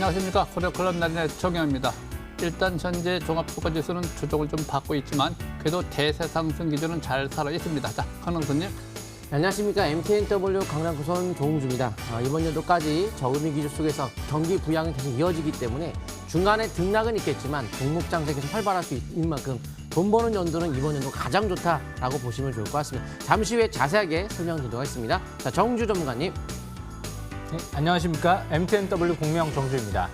안녕하십니까. 고려클럽 날인의 정영입니다. 일단 현재 종합주가지수는 조정을 좀 받고 있지만 그래도 대세 상승 기조는 잘 살아있습니다. 자, 강릉선님. 안녕하십니까. MTNW 강남구선 조홍주입니다. 이번 연도까지 저금리 기조 속에서 경기 부양이 계속 이어지기 때문에 중간에 등락은 있겠지만 종목 장세 계속 활발할 수 있는 만큼 돈 버는 연도는 이번 연도 가장 좋다라고 보시면 좋을 것 같습니다. 잠시 후에 자세하게 설명드리도록 하겠습니다. 자, 정주 전문가님. 네, 안녕하십니까. MTNW 공명 정주입니다.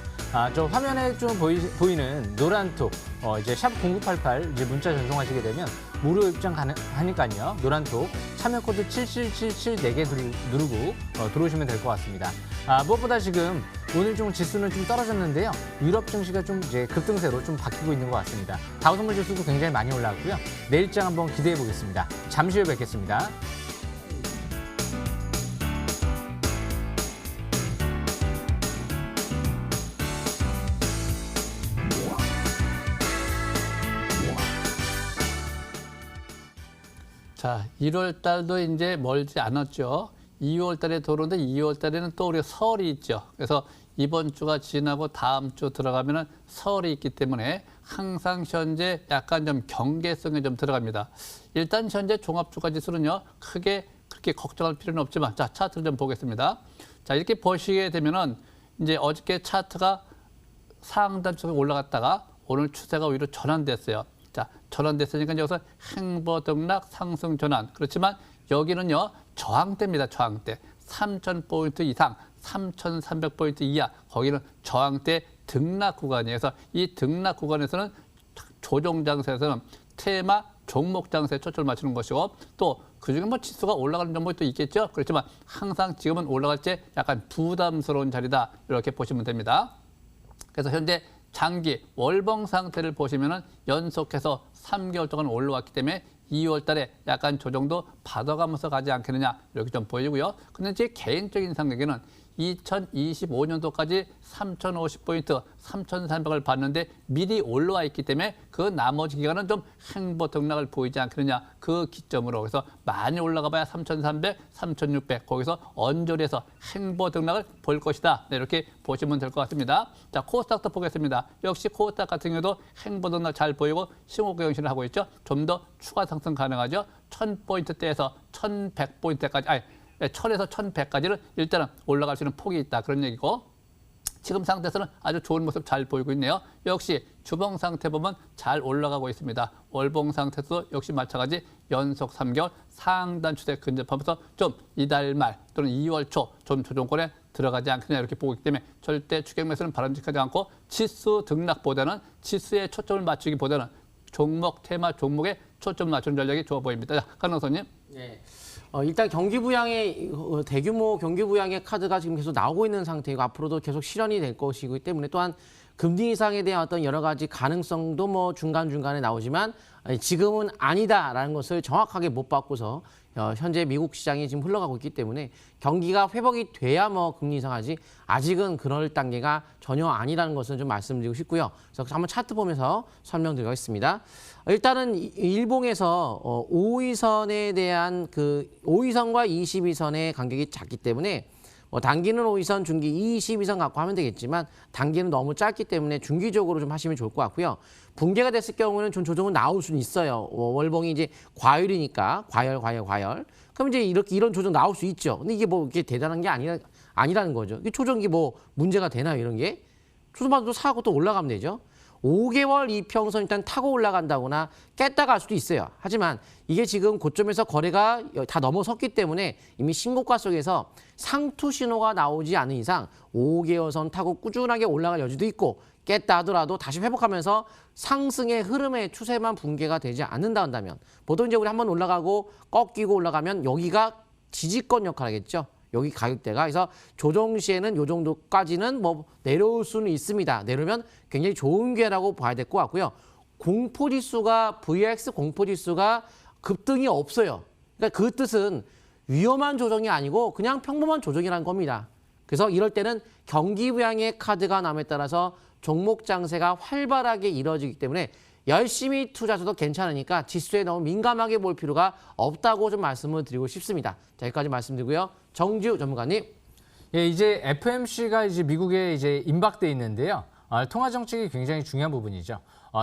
저 화면에 좀 보이는 노란 톡, 이제 샵 0988 이제 문자 전송하시게 되면 무료 입장 가능하니까요. 노란 톡 참여 코드 7777 4개 누르고 들어오시면 될 것 같습니다. 무엇보다 지금 오늘 좀 지수는 좀 떨어졌는데요. 유럽 증시가 좀 이제 급등세로 좀 바뀌고 있는 것 같습니다. 다우 선물 지수도 굉장히 많이 올라왔고요. 내일장 한번 기대해 보겠습니다. 잠시 후에 뵙겠습니다. 자, 1월 달도 이제 멀지 않았죠. 2월 달에 들어오는데 2월 달에는 또 우리 설이 있죠. 그래서 이번 주가 지나고 다음 주 들어가면은 설이 있기 때문에 항상 현재 약간 좀 경계성에 좀 들어갑니다. 일단 현재 종합주가지수는요, 크게 그렇게 걱정할 필요는 없지만, 자, 차트를 좀 보겠습니다. 자, 이렇게 보시게 되면은 이제 어저께 차트가 상단 쪽에 올라갔다가 오늘 추세가 오히려 전환됐어요. 자, 전환됐으니까 여기서 행보등락 상승 전환. 그렇지만 여기는요, 저항대입니다. 저항대. 3,000포인트 이상, 3,300포인트 이하. 거기는 저항대 등락 구간이어서 이 등락 구간에서는 조정 장세에서는 테마 종목 장세에 초점을 맞추는 것이고 또 그중에 뭐 지수가 올라가는 종목도 있겠죠. 그렇지만 항상 지금은 올라갈 때 약간 부담스러운 자리다. 이렇게 보시면 됩니다. 그래서 현재 장기 월봉 상태를 보시면은 연속해서 3개월 동안 올라왔기 때문에 2월 달에 약간 조정도 받아가면서 가지 않겠느냐 이렇게 좀 보이고요. 근데 제 개인적인 생각에는 2025년도까지 3,050포인트, 3,300을 봤는데 미리 올라와 있기 때문에 그 나머지 기간은 좀 행보 등락을 보이지 않겠느냐 그 기점으로 그래서 많이 올라가 봐야 3,300, 3,600 거기서 언저리에서 행보 등락을 볼 것이다. 네, 이렇게 보시면 될 것 같습니다. 자, 코스닥도 보겠습니다. 역시 코스닥 같은 경우도 행보 등락 잘 보이고 신호가 경신을 하고 있죠. 좀 더 추가 상승 가능하죠. 1,000포인트대에서 1,100포인트까지 1000에서 1100까지는 일단은 올라갈 수 있는 폭이 있다. 그런 얘기고 지금 상태에서는 아주 좋은 모습 잘 보이고 있네요. 역시 주봉 상태 보면 잘 올라가고 있습니다. 월봉 상태도 역시 마찬가지 연속 3개월 상단 추세 근접하면서 좀 이달 말 또는 2월 초 좀 조정권에 들어가지 않겠냐 이렇게 보기 때문에 절대 추격 매수는 바람직하지 않고 지수 등락보다는 지수에 초점을 맞추기보다는 종목, 테마 종목에 초점 맞추는 전략이 좋아 보입니다. 자, 강릉선님. 네. 일단 경기 부양의 대규모 경기 부양의 카드가 지금 계속 나오고 있는 상태이고 앞으로도 계속 실현이 될 것이기 때문에 또한 금리 인상에 대한 어떤 여러 가지 가능성도 뭐 중간중간에 나오지만 지금은 아니다라는 것을 정확하게 못 받고서 현재 미국 시장이 지금 흘러가고 있기 때문에 경기가 회복이 돼야 뭐 금리 인상하지 아직은 그럴 단계가 전혀 아니라는 것을 좀 말씀드리고 싶고요. 그래서 한번 차트 보면서 설명드리겠습니다. 일단은 일봉에서 5위선에 대한 그 5위선과 22선의 간격이 작기 때문에 단기는 5위선, 중기 22선 갖고 하면 되겠지만 단기는 너무 짧기 때문에 중기적으로 좀 하시면 좋을 것 같고요. 붕괴가 됐을 경우는 좀 조정은 나올 수는 있어요. 월봉이 이제 과열이니까 과열. 그럼 이제 이런 조정 나올 수 있죠. 근데 이게 뭐 이렇게 대단한 게 아니라는 거죠. 이 조정이 뭐 문제가 되나요, 이런 게? 조정받아도 사고 또 올라가면 되죠. 5개월 이평선 일단 타고 올라간다거나 깼다 갈 수도 있어요. 하지만 이게 지금 고점에서 거래가 다 넘어섰기 때문에 이미 신고가 속에서 상투 신호가 나오지 않은 이상 5개월선 타고 꾸준하게 올라갈 여지도 있고 깼다 하더라도 다시 회복하면서 상승의 흐름의 추세만 붕괴가 되지 않는다 한다면 보통 이제 우리 한번 올라가고 꺾이고 올라가면 여기가 지지권 역할을 하겠죠. 여기 가격대가. 그래서 조정 시에는 이 정도까지는 뭐 내려올 수는 있습니다. 내려오면 굉장히 좋은 기회라고 봐야 될 것 같고요. 공포지수가 VIX 공포지수가 급등이 없어요. 그러니까 그 뜻은 위험한 조정이 아니고 그냥 평범한 조정이라는 겁니다. 그래서 이럴 때는 경기 부양의 카드가 남에 따라서 종목 장세가 활발하게 이루어지기 때문에 열심히 투자하셔도 괜찮으니까 지수에 너무 민감하게 볼 필요가 없다고 좀 말씀을 드리고 싶습니다. 자, 여기까지 말씀드리고요. 정지우 전문가님. 예, 이제 FOMC가 이제 미국에 이제 임박돼 있는데요. 통화 정책이 굉장히 중요한 부분이죠.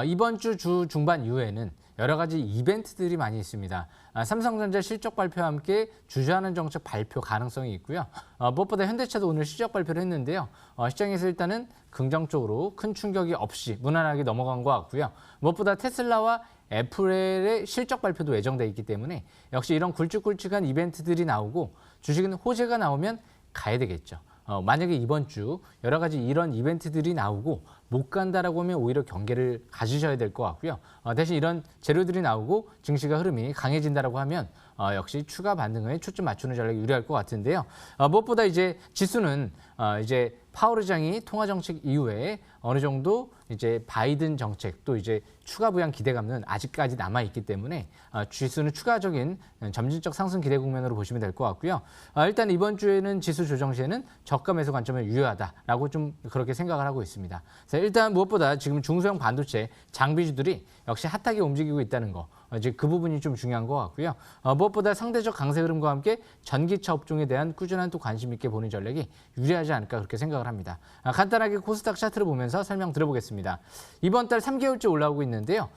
이번 주 중반 이후에는 여러 가지 이벤트들이 많이 있습니다. 삼성전자 실적 발표와 함께 주저하는 정책 발표 가능성이 있고요. 무엇보다 현대차도 오늘 실적 발표를 했는데요. 시장에서 일단은 긍정적으로 큰 충격이 없이 무난하게 넘어간 것 같고요. 무엇보다 테슬라와 애플의 실적 발표도 예정돼 있기 때문에 역시 이런 굵직굵직한 이벤트들이 나오고 주식은 호재가 나오면 가야 되겠죠. 만약에 이번 주 여러 가지 이런 이벤트들이 나오고 못 간다라고 하면 오히려 경계를 가지셔야 될 것 같고요. 대신 이런 재료들이 나오고 증시가 흐름이 강해진다라고 하면 역시 추가 반등에 초점 맞추는 전략이 유리할 것 같은데요. 무엇보다 이제 지수는 이제 파월 의장이 통화 정책 이후에 어느 정도 이제 바이든 정책 또 이제 추가 부양 기대감은 아직까지 남아 있기 때문에 지수는 추가적인 점진적 상승 기대 국면으로 보시면 될 것 같고요. 일단 이번 주에는 지수 조정 시에는 저가 매수 관점에 유효하다라고 좀 그렇게 생각을 하고 있습니다. 그래서 일단 무엇보다 지금 중소형 반도체 장비주들이 역시 핫하게 움직이고 있다는 거. 이제 그 부분이 좀 중요한 것 같고요. 무엇보다 상대적 강세 흐름과 함께 전기차 업종에 대한 꾸준한 또 관심 있게 보는 전략이 유리하지 않을까 그렇게 생각을 합니다. 간단하게 코스닥 차트를 보면서 설명 드려보겠습니다. 이번 달 3개월째 올라오고 있는데요.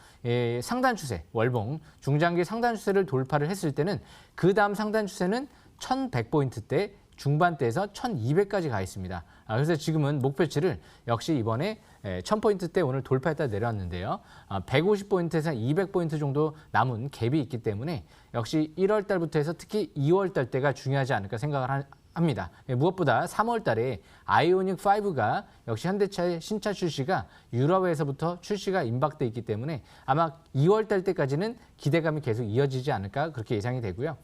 상단 추세, 월봉, 중장기 상단 추세를 돌파를 했을 때는 그 다음 상단 추세는 1100포인트대 중반대에서 1200까지 가 있습니다. 그래서 지금은 목표치를 역시 이번에 1000포인트대 오늘 돌파했다 내려왔는데요. 150포인트에서 200포인트 정도 남은 갭이 있기 때문에 역시 1월 달부터 해서 특히 2월 달 때가 중요하지 않을까 생각을 합니다. 무엇보다 3월 달에 아이오닉 5가 역시 현대차의 신차 출시가 유럽에서부터 출시가 임박돼 있기 때문에 아마 2월 달 때까지는 기대감이 계속 이어지지 않을까 그렇게 예상이 되고요.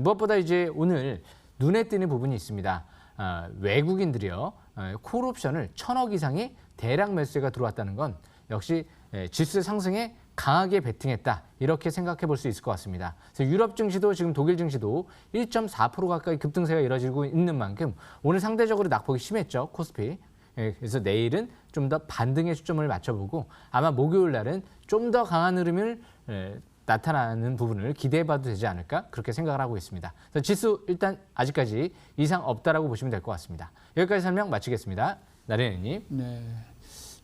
무엇보다 이제 오늘 눈에 띄는 부분이 있습니다. 외국인들이요. 콜옵션을 1000억 이상의 대량 매수가 들어왔다는 건 역시 지수 상승에 강하게 베팅했다. 이렇게 생각해 볼 수 있을 것 같습니다. 그래서 유럽 증시도 지금 독일 증시도 1.4% 가까이 급등세가 이뤄지고 있는 만큼 오늘 상대적으로 낙폭이 심했죠. 코스피. 그래서 내일은 좀 더 반등의 초점을 맞춰보고 아마 목요일 날은 좀 더 강한 흐름을 나타나는 부분을 기대해봐도 되지 않을까 그렇게 생각을 하고 있습니다. 그래서 지수 일단 아직까지 이상 없다라고 보시면 될 것 같습니다. 여기까지 설명 마치겠습니다. 나래님. 네.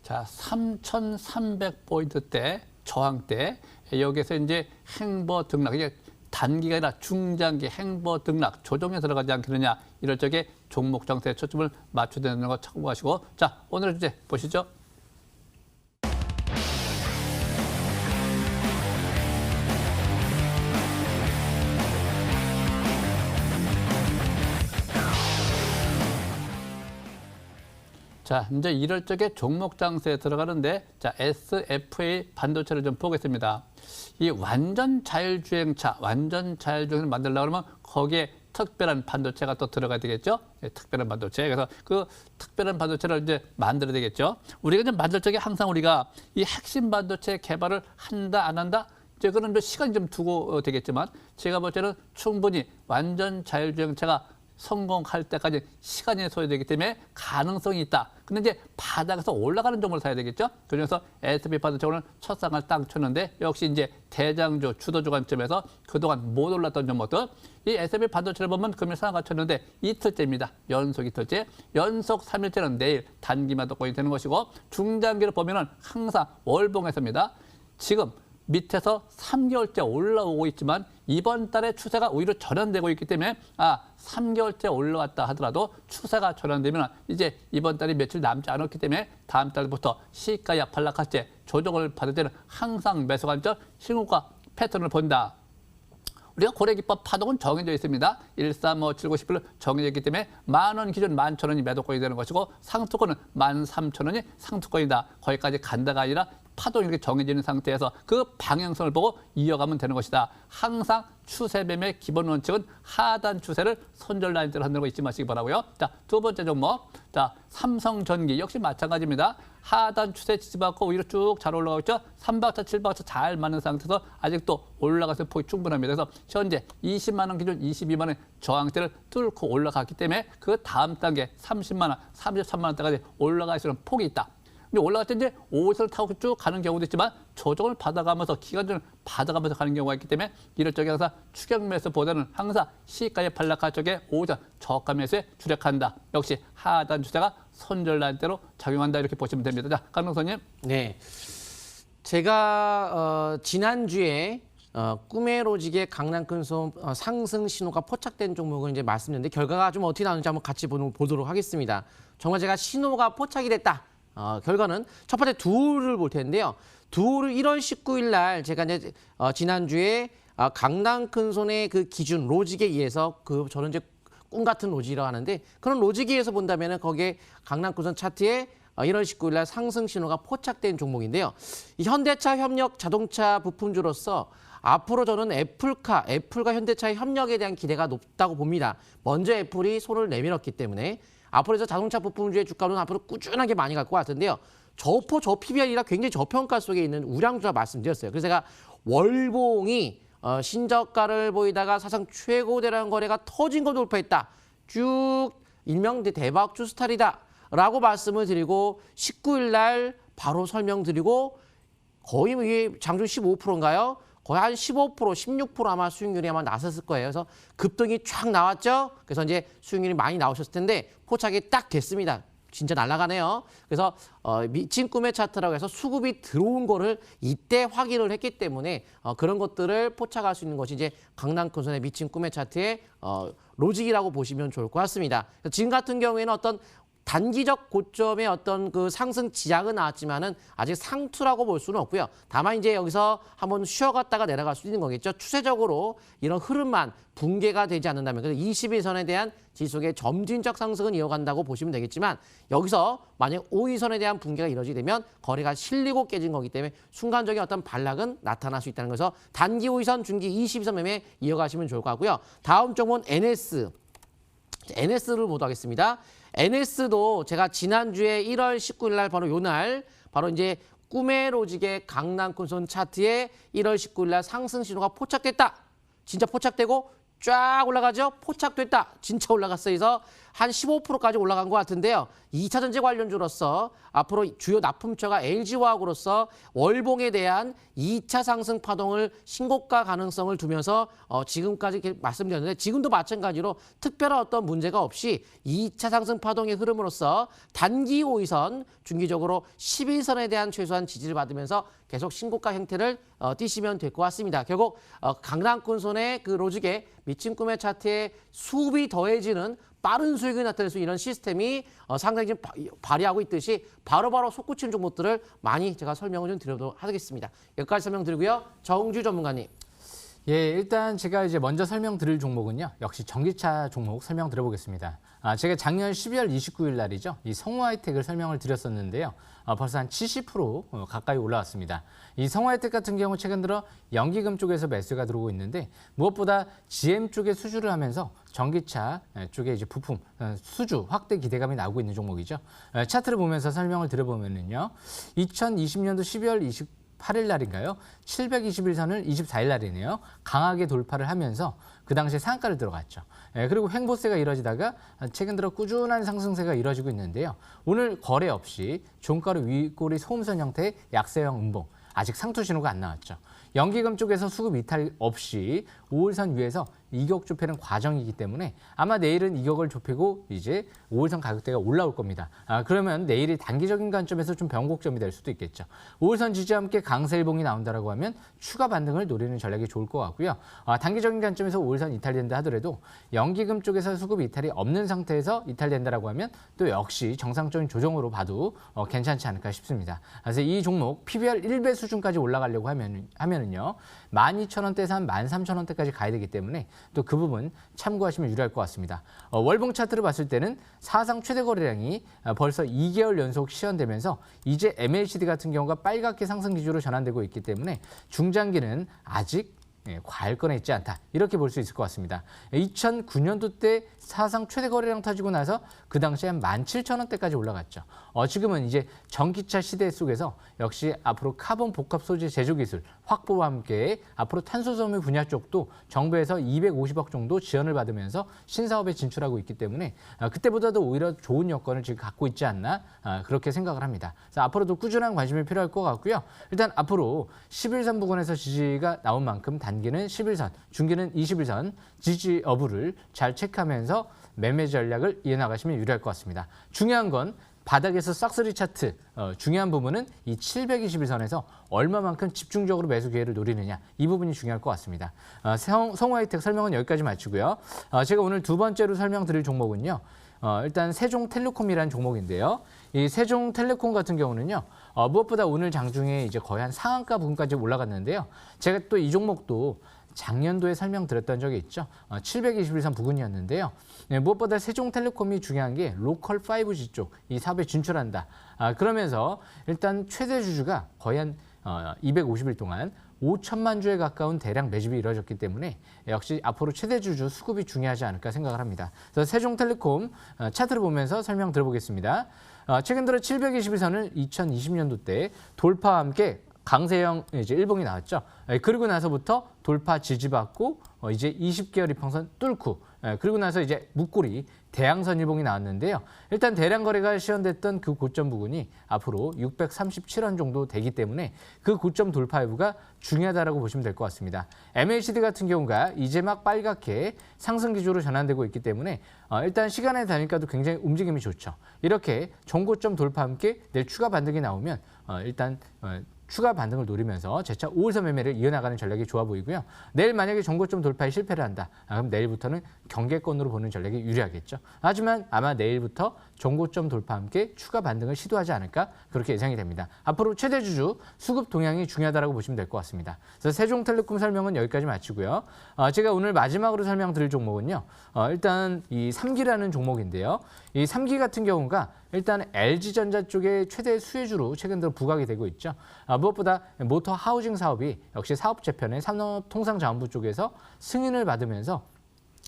자, 3,300포인트대 저항대 여기에서 이제 행보 등락 이게 단기가 아니라 중장기 행보 등락 조정에 들어가지 않겠느냐 이럴 적에 종목 정세에 초점을 맞춰야 되는 거 참고하시고 자 오늘 주제 보시죠. 자, 이제 이럴 적에 종목 장세에 들어가는데, 자, SFA 반도체를 좀 보겠습니다. 이 완전 자율주행차, 완전 자율주행을 만들려고 그러면 거기에 특별한 반도체가 또 들어가야 되겠죠? 네, 특별한 반도체. 그래서 그 특별한 반도체를 이제 만들어야 되겠죠? 우리가 이제 만들 적에 항상 우리가 이 핵심 반도체 개발을 한다, 안 한다? 이제 그런 시간이 좀 두고 되겠지만, 제가 볼 때는 충분히 완전 자율주행차가 성공할 때까지 시간이 소요되기 때문에 가능성이 있다. 근데 이제 바닥에서 올라가는 종목을 사야 되겠죠. 그래서 S&P 반도체 오늘 첫 상을 딱 쳤는데 역시 이제 대장주 주도주 관점에서 그동안 못 올랐던 종목들 이 S&P 반도체를 보면 금일 상을 쳤는데 이틀째입니다. 연속 이틀째. 연속 3일째는 내일 단기만 독권이 되는 것이고 중장기를 보면은 항상 월봉에서입니다. 지금 밑에서 3개월째 올라오고 있지만 이번 달에 추세가 오히려 전환되고 있기 때문에 3개월째 올라왔다 하더라도 추세가 전환되면 이제 이번 달이 며칠 남지 않았기 때문에 다음 달부터 시가야 반락할지 조정을 받을 때는 항상 매수 관점 신호가 패턴을 본다. 우리가 고래기법 파동은 정해져 있습니다. 1357910을 정해져 있기 때문에 10,000원 기준 11,000원이 매도권이 되는 것이고 상투권은 13,000원이 상투권이다. 거기까지 간다가 아니라 파동이 이렇게 정해지는 상태에서 그 방향성을 보고 이어가면 되는 것이다. 항상 추세뱀의 기본 원칙은 하단 추세를 손절 라인대로 흔들고 잊지 마시기 바라고요. 자, 두 번째 종목. 자, 삼성전기 역시 마찬가지입니다. 하단 추세 지지받고 오히려 쭉 잘 올라가고 있죠. 3박자, 7박자 잘 맞는 상태에서 아직도 올라가서 폭이 충분합니다. 그래서 현재 20만 원 기준 22만 원 저항대를 뚫고 올라갔기 때문에 그 다음 단계 30만 원, 33만 원대까지 올라갈 수 있는 폭이 있다. 이제 올라갈 때 이제 5선을 타고 쭉 가는 경우도 있지만 조정을 받아가면서 기관전을 받아가면서 가는 경우가 있기 때문에 이럴 적에 항상 추격 매수보다는 항상 시가의 반락하 쪽에 5선 저가 매수에 주력한다. 역시 하단 주자가 손절난대로 작용한다 이렇게 보시면 됩니다. 자, 강릉선님. 네, 제가 지난주에 꿈의 로직의 강남 큰손 상승 신호가 포착된 종목을 이제 말씀드렸는데 결과가 좀 어떻게 나오는지 한번 같이 보도록 하겠습니다. 정말 제가 신호가 포착이 됐다. 결과는 첫 번째 두호를 볼 텐데요. 두호를 1월 19일 날 제가 이제 지난주에 강남 큰손의 그 기준 로직에 의해서 저는 이제 꿈 같은 로직이라고 하는데 그런 로직에 의해서 본다면은 거기에 강남 큰손 차트에 1월 19일 날 상승 신호가 포착된 종목인데요. 이 현대차 협력 자동차 부품주로서 앞으로 저는 애플과 현대차의 협력에 대한 기대가 높다고 봅니다. 먼저 애플이 손을 내밀었기 때문에 앞으로 해서 자동차 부품주의 주가는 앞으로 꾸준하게 많이 갈 것 같은데요. 저 PBR이라 굉장히 저평가 속에 있는 우량주라 말씀드렸어요. 그래서 제가 월봉이 신저가를 보이다가 사상 최고 대량 거래가 터진 거 돌파했다. 쭉 일명 대박주 스타일이다. 라고 말씀을 드리고 19일 날 바로 설명드리고 거의 이게 장중 15%인가요? 거의 한 15%, 16% 아마 수익률이 아마 나섰을 거예요. 그래서 급등이 쫙 나왔죠. 그래서 이제 수익률이 많이 나오셨을 텐데 포착이 딱 됐습니다. 진짜 날아가네요. 그래서 미친 꿈의 차트라고 해서 수급이 들어온 거를 이때 확인을 했기 때문에 그런 것들을 포착할 수 있는 것이 이제 강남 큰손의 미친 꿈의 차트의 로직이라고 보시면 좋을 것 같습니다. 지금 같은 경우에는 어떤 단기적 고점의 어떤 그 상승 지향은 나왔지만은 아직 상투라고 볼 수는 없고요. 다만 이제 여기서 한번 쉬어갔다가 내려갈 수 있는 거겠죠. 추세적으로 이런 흐름만 붕괴가 되지 않는다면 그래서 21선에 대한 지속의 점진적 상승은 이어간다고 보시면 되겠지만 여기서 만약 5위선에 대한 붕괴가 이루어지게 되면 거래가 실리고 깨진 거기 때문에 순간적인 어떤 반락은 나타날 수 있다는 거에서 단기 5위선, 중기 22선 매매 이어가시면 좋을 것 같고요. 다음 종목은 NS를 보도하겠습니다. NS도 제가 지난주에 1월 19일 날 바로 요날 바로 이제 꿈의 로직의 강남 큰손 차트에 1월 19일 날 상승 신호가 포착됐다. 진짜 포착되고 쫙 올라가죠. 포착됐다. 진짜 올라갔어요. 그래서 한 15%까지 올라간 것 같은데요. 2차 전지 관련주로서 앞으로 주요 납품처가 LG화학으로서 월봉에 대한 2차 상승 파동을 신고가 가능성을 두면서 지금까지 이렇게 말씀드렸는데 지금도 마찬가지로 특별한 어떤 문제가 없이 2차 상승 파동의 흐름으로서 단기 5위선, 중기적으로 11선에 대한 최소한 지지를 받으면서 계속 신고가 형태를 띄시면 될 것 같습니다. 결국 강남 큰손의 그 로직의 미친 꿈의 차트에 수급이 더해지는 빠른 수익이 나타낼 수 있는 이런 시스템이 상당히 지금 발휘하고 있듯이 바로바로 솟구치는 종목들을 많이 제가 설명을 좀 드리도록 하겠습니다. 여기까지 설명드리고요. 정주 전문가님. 예, 일단 제가 이제 먼저 설명드릴 종목은요. 역시 전기차 종목 설명드려보겠습니다. 제가 작년 12월 29일 날이죠. 이 성우하이텍을 설명을 드렸었는데요. 벌써 한 70% 가까이 올라왔습니다. 이 성우하이텍 같은 경우 최근 들어 연기금 쪽에서 매수가 들어오고 있는데 무엇보다 GM 쪽에 수주를 하면서 전기차 쪽에 이제 부품 수주 확대 기대감이 나오고 있는 종목이죠. 차트를 보면서 설명을 드려보면요. 2020년도 12월 28일 날인가요? 721선을 24일 날이네요. 강하게 돌파를 하면서 그 당시에 상한가를 들어갔죠. 그리고 횡보세가 이뤄지다가 최근 들어 꾸준한 상승세가 이뤄지고 있는데요. 오늘 거래 없이 종가로 윗꼬리 소음선 형태의 약세형 음봉. 아직 상투 신호가 안 나왔죠. 연기금 쪽에서 수급 이탈 없이 5일선 위에서 이격 좁히는 과정이기 때문에 아마 내일은 이격을 좁히고 이제 5일선 가격대가 올라올 겁니다. 그러면 내일이 단기적인 관점에서 좀 변곡점이 될 수도 있겠죠. 5일선 지지와 함께 강세일봉이 나온다라고 하면 추가 반등을 노리는 전략이 좋을 것 같고요. 단기적인 관점에서 5일선 이탈된다 하더라도 연기금 쪽에서 수급 이탈이 없는 상태에서 이탈된다라고 하면 또 역시 정상적인 조정으로 봐도 괜찮지 않을까 싶습니다. 그래서 이 종목 PBR 1배 수준까지 올라가려고 하면은요. 12,000원대에서 한 13,000원대까지 가야 되기 때문에 또 그 부분 참고하시면 유리할 것 같습니다. 월봉 차트를 봤을 때는 사상 최대 거래량이 벌써 2개월 연속 시현되면서 이제 MLCD 같은 경우가 빨갛게 상승 기조로 전환되고 있기 때문에 중장기는 아직 과열권에 있지 않다. 이렇게 볼 수 있을 것 같습니다. 2009년도 때 사상 최대 거래량 터지고 나서 그 당시에 한 17,000원대까지 올라갔죠. 지금은 이제 전기차 시대 속에서 역시 앞으로 카본 복합 소재 제조 기술 확보와 함께 앞으로 탄소 섬유 분야 쪽도 정부에서 250억 정도 지원을 받으면서 신사업에 진출하고 있기 때문에 그때보다도 오히려 좋은 여건을 지금 갖고 있지 않나 그렇게 생각을 합니다. 그래서 앞으로도 꾸준한 관심이 필요할 것 같고요. 일단 앞으로 11선 부근에서 지지가 나온 만큼 단기는 11선, 중기는 21선 지지 여부를 잘 체크하면서 매매 전략을 이어나가시면 유리할 것 같습니다. 중요한 건 바닥에서 싹쓸이 차트 중요한 부분은 이 721선에서 얼마만큼 집중적으로 매수 기회를 노리느냐 이 부분이 중요할 것 같습니다. 성우하이텍 설명은 여기까지 마치고요. 제가 오늘 두 번째로 설명드릴 종목은요. 일단 세종텔레콤이라는 종목인데요. 이 세종텔레콤 같은 경우는요. 무엇보다 오늘 장중에 이제 거의 한 상한가 부분까지 올라갔는데요. 제가 또 이 종목도 작년도에 설명드렸던 적이 있죠. 721선 부근이었는데요. 무엇보다 세종텔레콤이 중요한 게 로컬 5G 쪽 이 사업에 진출한다. 그러면서 일단 최대 주주가 거의 한 250일 동안 5천만 주에 가까운 대량 매집이 이루어졌기 때문에 역시 앞으로 최대 주주 수급이 중요하지 않을까 생각을 합니다. 그래서 세종텔레콤 차트를 보면서 설명 들어보겠습니다. 최근 들어 721선을 2020년도 때 돌파와 함께 강세형 이제 일봉이 나왔죠. 그리고 나서부터 돌파 지지받고 이제 20개월 이평선 뚫고 그리고 나서 이제 묶고리 대양선 일봉이 나왔는데요. 일단 대량 거래가 시현됐던 그 고점 부근이 앞으로 637원 정도 되기 때문에 그 고점 돌파 여부가 중요하다라고 보시면 될 것 같습니다. MACD 같은 경우가 이제 막 빨갛게 상승 기조로 전환되고 있기 때문에 일단 시간의 단위가도 굉장히 움직임이 좋죠. 이렇게 전고점 돌파와 함께 내일 추가 반등이 나오면 일단 추가 반등을 노리면서 재차 5일선 매매를 이어나가는 전략이 좋아 보이고요. 내일 만약에 전고점 돌파에 실패를 한다. 그럼 내일부터는 경계권으로 보는 전략이 유리하겠죠. 하지만 아마 내일부터 전고점 돌파와 함께 추가 반등을 시도하지 않을까 그렇게 예상이 됩니다. 앞으로 최대 주주 수급 동향이 중요하다고 보시면 될 것 같습니다. 그래서 세종텔레콤 설명은 여기까지 마치고요. 제가 오늘 마지막으로 설명드릴 종목은요. 일단 이 3기라는 종목인데요. 이 3기 같은 경우가 일단 LG전자 쪽의 최대 수혜주로 최근 들어 부각이 되고 있죠. 무엇보다 모터 하우징 사업이 역시 사업 재편의 산업통상자원부 쪽에서 승인을 받으면서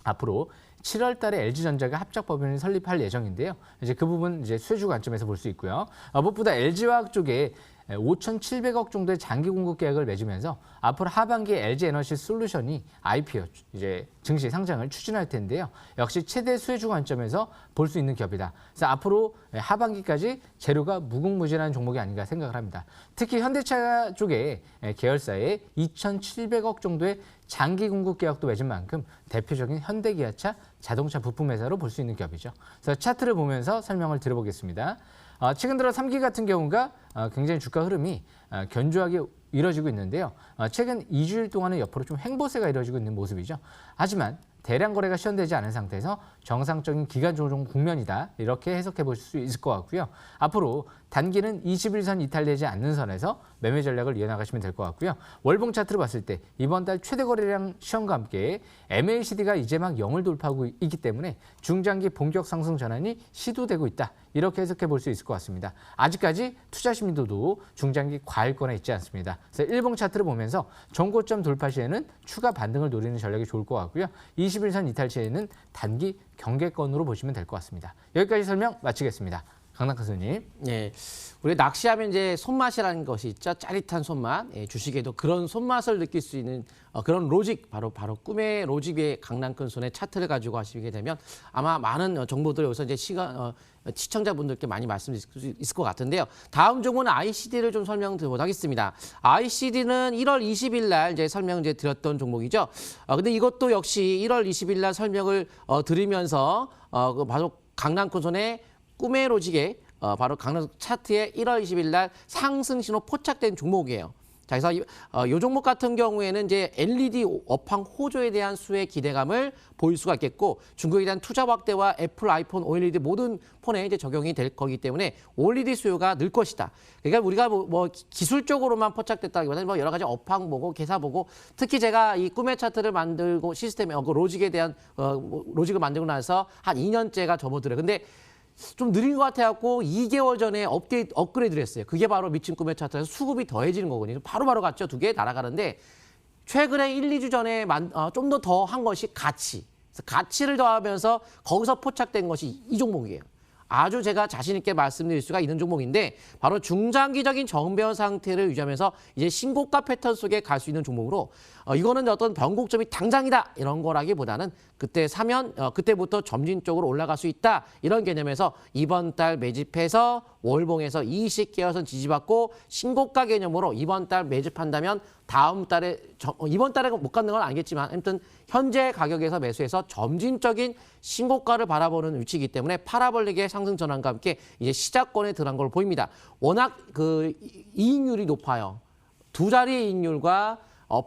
앞으로 7월 달에 LG전자가 합작법인을 설립할 예정인데요. 이제 그 부분 이제 수혜주 관점에서 볼 수 있고요. 무엇보다 LG화학 쪽에 5,700억 정도의 장기 공급 계약을 맺으면서 앞으로 하반기에 LG에너지 솔루션이 IPO 이제 증시 상장을 추진할 텐데요. 역시 최대 수혜주 관점에서 볼 수 있는 기업이다. 그래서 앞으로 하반기까지 재료가 무궁무진한 종목이 아닌가 생각을 합니다. 특히 현대차 쪽에 계열사에 2,700억 정도의 장기 공급 계약도 맺은 만큼 대표적인 현대기아차 자동차 부품 회사로 볼 수 있는 기업이죠. 그래서 차트를 보면서 설명을 드려보겠습니다. 최근 들어 3기 같은 경우가 굉장히 주가 흐름이 견조하게 이뤄지고 있는데요. 최근 2주일 동안은 옆으로 좀 횡보세가 이루어지고 있는 모습이죠. 하지만 대량 거래가 시현되지 않은 상태에서 정상적인 기간 조정 국면이다. 이렇게 해석해 볼 수 있을 것 같고요. 앞으로 단기는 21선 이탈되지 않는 선에서 매매 전략을 이어나가시면 될 것 같고요. 월봉 차트를 봤을 때 이번 달 최대 거래량 시험과 함께 MACD가 이제 막 0을 돌파하고 있기 때문에 중장기 본격 상승 전환이 시도되고 있다. 이렇게 해석해 볼 수 있을 것 같습니다. 아직까지 투자 심리도도 중장기 과열권에 있지 않습니다. 그래서 일봉 차트를 보면서 전고점 돌파 시에는 추가 반등을 노리는 전략이 좋을 것 같고요. 21선 이탈 시에는 단기 경계권으로 보시면 될 것 같습니다. 여기까지 설명 마치겠습니다. 강남큰 손님. 예, 우리 낚시하면 이제 손맛이라는 것이 있죠. 짜릿한 손맛. 예, 주식에도 그런 손맛을 느낄 수 있는 그런 로직, 바로 꿈의 로직의 강남큰 손의 차트를 가지고 하시게 되면 아마 많은 정보들 여기서 이제 시청자분들께 많이 말씀드릴 수 있을 것 같은데요. 다음 종목은 ICD를 좀 설명드리도록 하겠습니다. ICD는 1월 20일 날 이제 설명 드렸던 종목이죠. 근데 이것도 역시 1월 20일 날 설명을 드리면서 바로 강남큰 손의 꿈의 로직에 바로 강남 차트에 1월 20일 날 상승 신호 포착된 종목이에요. 자, 그래서 이 종목 같은 경우에는 이제 LED 업황 호조에 대한 수의 기대감을 보일 수가 있겠고 중국에 대한 투자 확대와 애플, 아이폰, OLED 모든 폰에 이제 적용이 될 거기 때문에 OLED 수요가 늘 것이다. 그러니까 우리가 뭐 기술적으로만 포착됐다기보다는 뭐 여러 가지 업황 보고 계사 보고 특히 제가 이 꿈의 차트를 만들고 시스템에 그 로직에 대한 로직을 만들고 나서 한 2년째가 접어들어요. 근데 좀 느린 것 같아갖고 2개월 전에 업그레이드를 했어요. 그게 바로 미친 꿈의 차트에서 수급이 더해지는 거거든요. 바로바로 갔죠. 두 개 날아가는데 최근에 1, 2주 전에 좀 더 한 것이 가치. 그래서 가치를 더하면서 거기서 포착된 것이 이 종목이에요. 아주 제가 자신 있게 말씀드릴 수가 있는 종목인데 바로 중장기적인 정배열 상태를 유지하면서 이제 신고가 패턴 속에 갈 수 있는 종목으로 이거는 어떤 변곡점이 당장이다 이런 거라기보다는 그때 사면 그때부터 점진적으로 올라갈 수 있다 이런 개념에서 이번 달 매집해서 월봉에서 20개월선 지지받고 신고가 개념으로 이번 달 매집한다면 다음 달에 이번 달에 못 갖는 건 아니겠지만 아무튼 현재 가격에서 매수해서 점진적인 신고가를 바라보는 위치이기 때문에 파라볼릭의 상승 전환과 함께 이제 시작권에 들어간 걸로 보입니다. 워낙 그 이익률이 높아요. 두 자리의 이익률과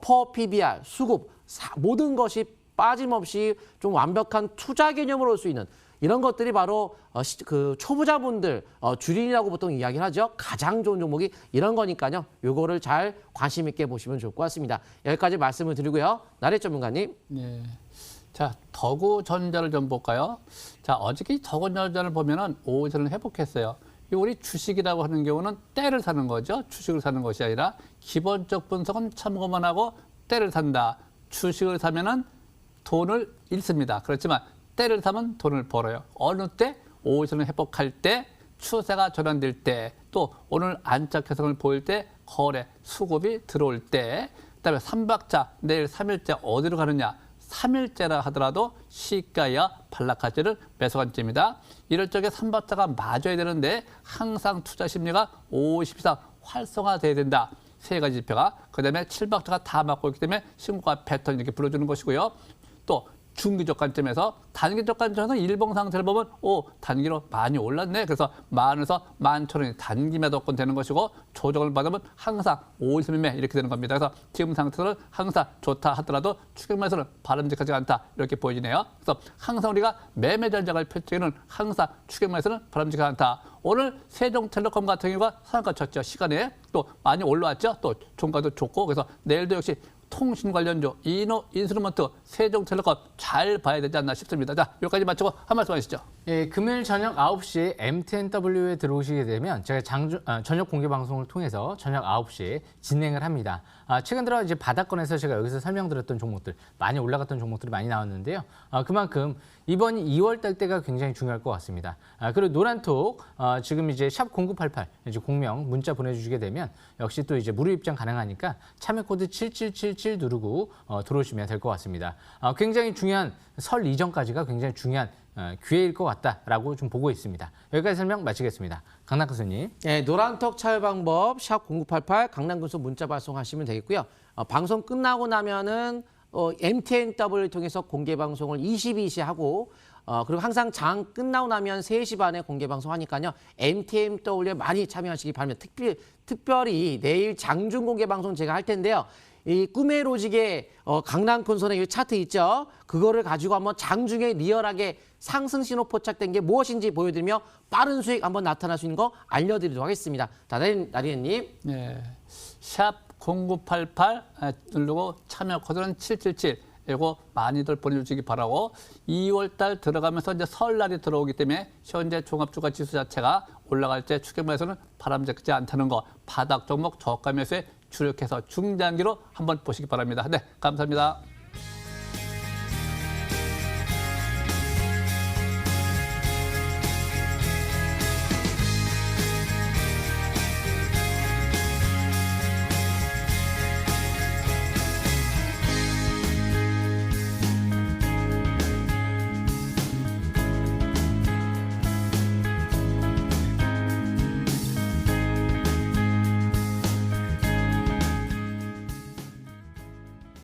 퍼 PBR, 수급 모든 것이 빠짐없이 좀 완벽한 투자 개념으로 올 수 있는 이런 것들이 바로 그 초보자분들 주린이라고 보통 이야기를 하죠. 가장 좋은 종목이 이런 거니까요. 요거를 잘 관심 있게 보시면 좋을 것 같습니다. 여기까지 말씀을 드리고요. 나래 전문가님. 네. 자, 더구전자를 좀 볼까요? 자, 어저께 더구전자를 보면은 오전을 회복했어요. 이 우리 주식이라고 하는 경우는 때를 사는 거죠. 주식을 사는 것이 아니라 기본적 분석은 참고만 하고 때를 산다. 주식을 사면은 돈을 잃습니다. 그렇지만 때를 사면 돈을 벌어요. 어느 때? 오전을 회복할 때, 추세가 전환될 때, 또 오늘 안착 해석을 보일 때, 거래, 수급이 들어올 때, 그다음에 3박자, 내일 3일째 어디로 가느냐? 3일째라 하더라도 시가야 반락할지를 매수 관점입니다. 이럴 적에 3박자가 맞아야 되는데 항상 투자 심리가 50 이상 활성화돼야 된다. 세 가지 지표가. 그다음에 7박자가 다 맞고 있기 때문에 신고가 패턴 이렇게 불러주는 것이고요. 또 중기적 관점에서 단기적 관점에서 일봉 상태를 보면 단기로 많이 올랐네. 그래서 10,000원에서 11,000원이 단기 매도권 되는 것이고 조정을 받으면 항상 5일 매매 이렇게 되는 겁니다. 그래서 지금 상태는 항상 좋다 하더라도 추격 매수는 바람직하지 않다 이렇게 보이네요. 그래서 항상 우리가 매매 전략을 펼치기는 항상 추격 매수는 바람직하지 않다. 오늘 세종텔레콤 같은 경우가 상한가 쳤죠. 시간에 또 많이 올라왔죠. 또 종가도 좋고 그래서 내일도 역시 통신 관련주, 인스트루먼트, 세종텔레콤 잘 봐야 되지 않나 싶습니다. 자, 여기까지 마치고 한 말씀 하시죠. 예, 금요일 저녁 9시에 MTNW에 들어오시게 되면 제가 저녁 공개 방송을 통해서 저녁 9시에 진행을 합니다. 최근 들어 이제 바닥권에서 제가 여기서 설명드렸던 종목들, 많이 올라갔던 종목들이 많이 나왔는데요. 그만큼 이번 2월 달 때가 굉장히 중요할 것 같습니다. 그리고 노란톡 지금 이제 샵 0988 이제 공명 문자 보내주시게 되면 역시 또 이제 무료 입장 가능하니까 참여 코드 7777 누르고 들어오시면 될 것 같습니다. 굉장히 중요한 설 이전까지가 굉장히 중요한 기회일 것 같다라고 좀 보고 있습니다. 여기까지 설명 마치겠습니다. 강남 교수님. 네, 노란톡 참여 방법 샵 0988 강남군소 문자 발송하시면 되겠고요. 방송 끝나고 나면은 MTNW를 통해서 공개 방송을 22시 하고 그리고 항상 장 끝나고 나면 3시 반에 공개 방송하니까요. MTNW에 많이 참여하시기 바랍니다. 특별히 내일 장중 공개 방송 제가 할 텐데요. 이 꿈의 로직의 강남콘손의 이 차트 있죠? 그거를 가지고 한번 장중에 리얼하게 상승 신호 포착된 게 무엇인지 보여드리며 빠른 수익 한번 나타날 수 있는 거 알려드리도록 하겠습니다. 자, 나리엔님. 네, 샵 0988 누르고 참여 코드는 777. 이거 많이들 보내주시기 바라고 2월 달 들어가면서 이제 설날이 들어오기 때문에 현재 종합주가 지수 자체가 올라갈 때 추격매수는 바람직하지 않다는 거 바닥 종목 저가 매수에 주력해서 중장기로 한번 보시기 바랍니다. 네, 감사합니다.